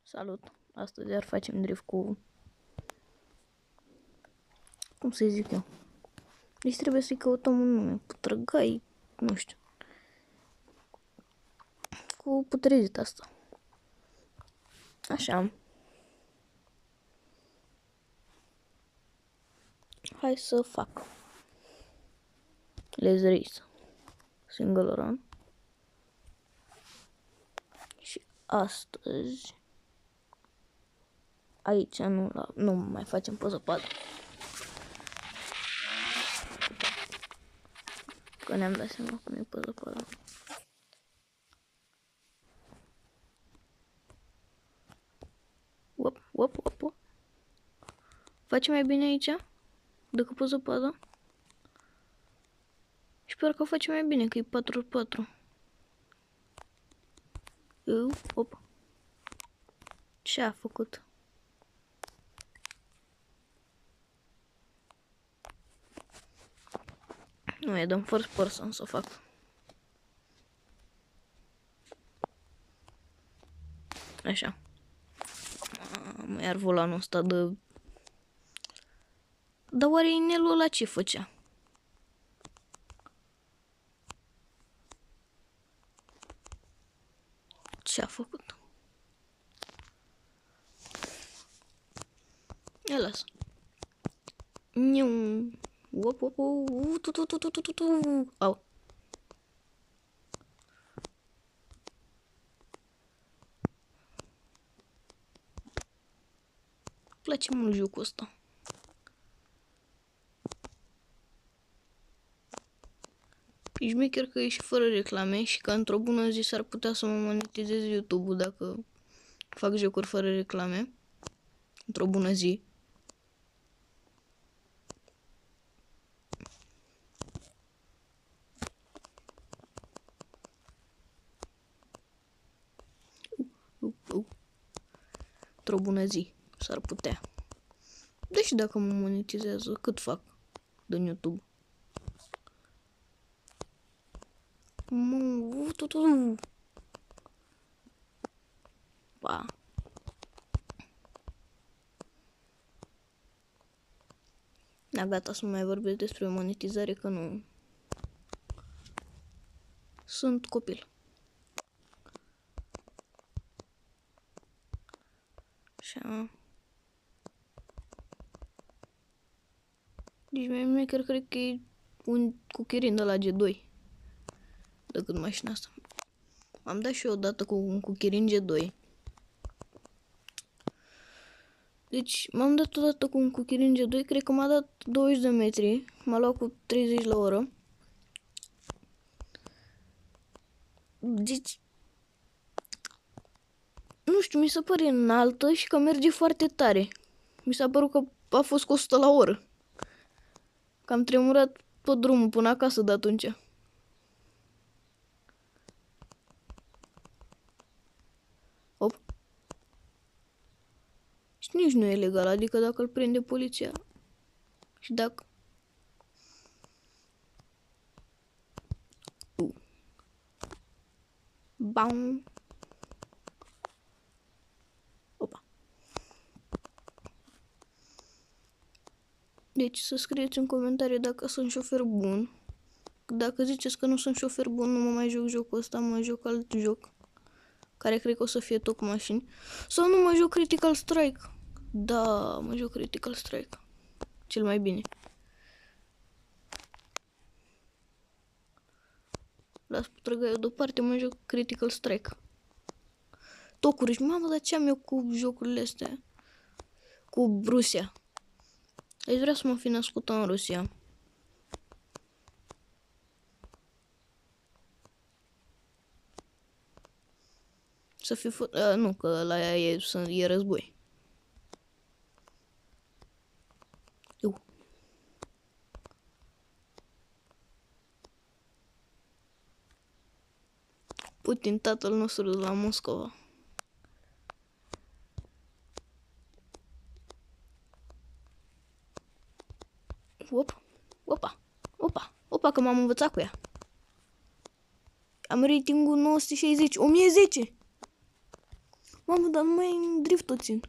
Salut! Astăzi iar facem drift cu... Cum să zic eu? Deci trebuie să-i căutăm un nume. Putrăgai, nu știu. Cu putrezit asta. Așa. Hai să fac. Let's race. Single run. Și astăzi... Aici nu mai facem pe zăpadă. Că ne-am dat seama cum e pe zăpadă. Op. Facem mai bine aici decât pe zăpadă. Și sper că facem mai bine, că e 4x4. Op. Ce a făcut? Nu, e dăm first person să o fac. Așa. Iar volanul ăsta de... Dar oare inelul ăla ce făcea? Ce a făcut? Ia lasă. Au. Place mult jocul ăsta. E șmecher că e și fără reclame și că într-o bună zi s-ar putea să mă monetizez YouTube-ul dacă fac jocuri fără reclame. Într-o bună zi. Într-o bună zi s-ar putea. Deci dacă mă monetizează, cât fac din YouTube? Pa. Da, gata să nu mai vorbesc despre monetizare, că nu... Sunt copil. Așa. Deci mai cred că e un cuchirin de la G2 decât mașina asta. Am dat și eu odată cu un cuchirin G2. Deci m-am dat odată cu un cuchirin G2, cred că m-a dat 20 de metri, m-a luat cu 30 la oră. Deci, nu știu, mi se pare înaltă și că merge foarte tare. Mi s-a părut că a fost cu 100 la oră. Că am tremurat pe drumul până acasă de atunci. Op. Și nici nu e legal, adică dacă îl prinde poliția și dacă... Bam. Opa. Deci să scrieți în comentarii dacă sunt șofer bun. Dacă ziceți că nu sunt șofer bun, nu mă mai joc jocul ăsta, mă joc alt joc. Care cred că o să fie tot cu mașini. Sau nu mă joc Critical Strike. Da, mă joc Critical Strike. Cel mai bine. Las putrăgaiul deoparte, mă joc Critical Strike. Tocuri. Mamă, dar ce am eu cu jocurile astea? Cu Rusia. Deci vreau să mă fi născut în Rusia. Să fi nu, că la ea e război. Putin, tatăl nostru de la Moscova. Opa, că m-am învățat cu ea. Am ratingul 960, 1010. Mamă, dar nu mai în drift o țin.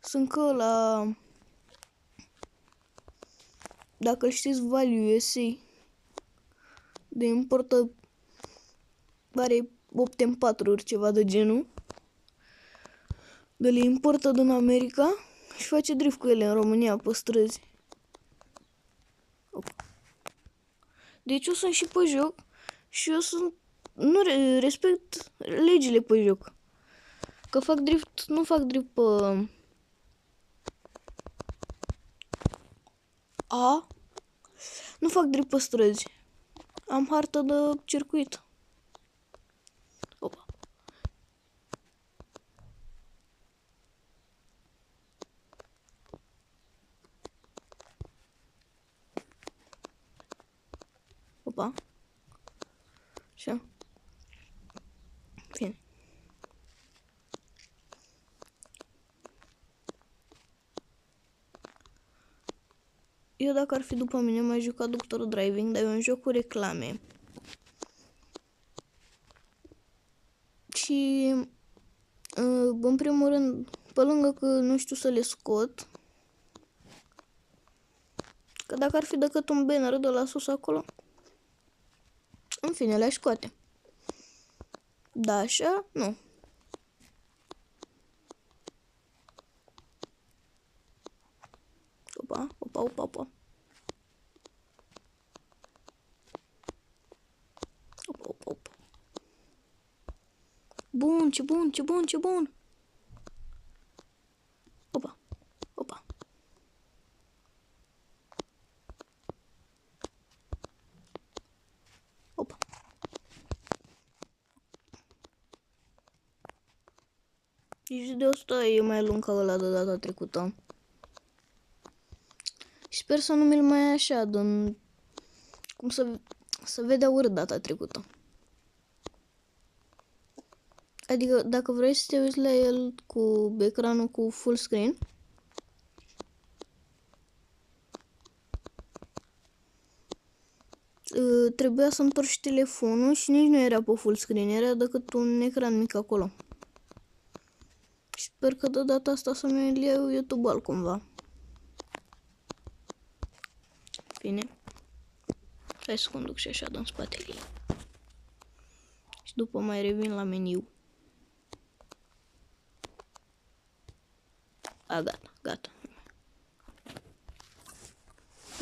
Sunt că la... Dacă știți Value USA, de importă, are 8 M4-uri, ceva de genul. De le importă din America și face drift cu ele în România pe străzi. Deci eu sunt și pe joc și eu sunt... Nu respect legile pe joc. Că fac drift, nu fac drift pe... Nu fac drift pe străzi. Am hartă de circuit. Opa. Opa. Așa. Bine. Eu dacă ar fi după mine mai jucat Doctor Driving, dar e un joc cu reclame. Și în primul rând, pe lângă că nu știu să le scot, că dacă ar fi decât un banner de la sus acolo, în fine, le-aș scoate. Da, așa, nu. Opa, opa, opa, opa. Opa, opa, opa. Bun, ce bun, ce bun, ce bun. Opa, opa. Opa. Deci de 100 e mai lung ca ăla de data trecută. Și sper să nu mi-l mai așa, din... Cum să vedea urât data trecută. Adică dacă vrei să te uiți la el cu ecranul cu full screen, trebuia să întorci telefonul și nici nu era pe full screen, era decât un ecran mic acolo. Și sper că de data asta să-mi iau YouTube altcumva. Bine. Hai să conduc și așa din spatele ei. Și după mai revin la meniu. A, gata, gata.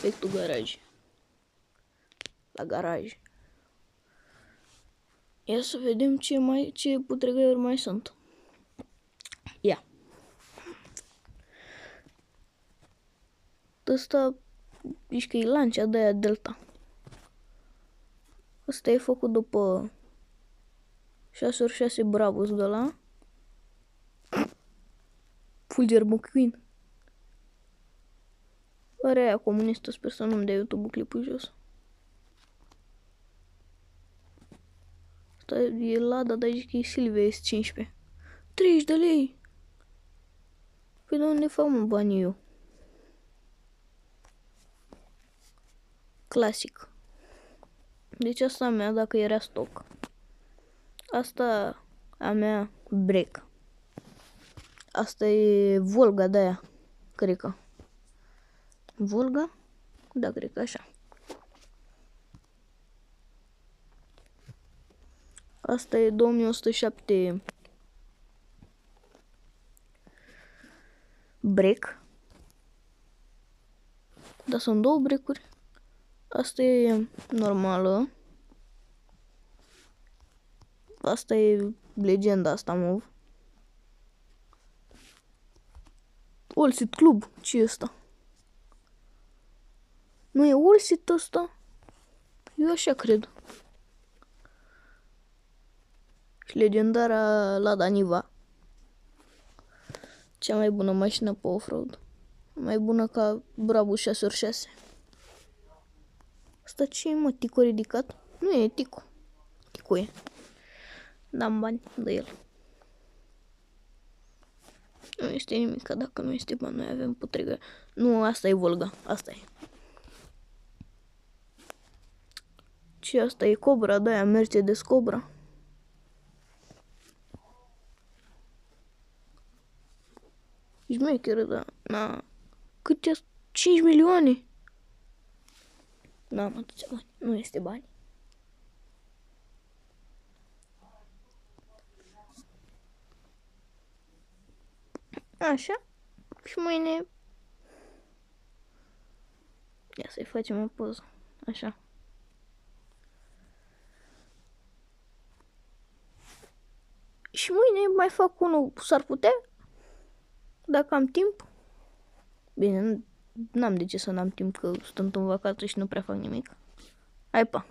Back to garaj. La garaj. Ia să vedem ce putregăiuri mai sunt. Ia. Ăsta, zici că e Lancia de aia Delta. Ăsta e făcut după 6x6 Bravos de la Fulger McQueen. Are aia comunistă, sper să nu-mi dea YouTube clipul jos. Asta e Lada, dar zic că e Silvia S15. 30 de lei! Păi de unde fac mă banii eu? Clasic. Deci asta a mea dacă era stoc. Asta a mea break. Asta e Volga de aia, cred că. Volga? Da, cred că așa. Asta e 2107 break. Dar sunt două break-uri. Asta e normală. Asta e legenda asta mov. Allseat Club. Ce e ăsta? Nu e Allseat ăsta? Eu așa cred. Și legendara Lada Niva. Cea mai bună mașină pe off-road. Mai bună ca Brabus 6x6. Asta ce e, mă? Tico ridicat? Nu e Tico. Tico e. N-am bani de el. Nu este nimic, că dacă nu este bani, noi avem putregă. Nu, asta e Volga. Asta e. Ce asta e Cobra, de aia Mercedes Cobra. Șmecheră, da. Na. Cât e? 5 milioane? N-am atâția bani. Nu este bani. Așa. Și mâine... Ia să-i facem o poză. Așa. Și mâine mai fac unul, s-ar putea, dacă am timp. Bine, n-am de ce să n-am timp, că sunt în vacanță și nu prea fac nimic. Hai, pa!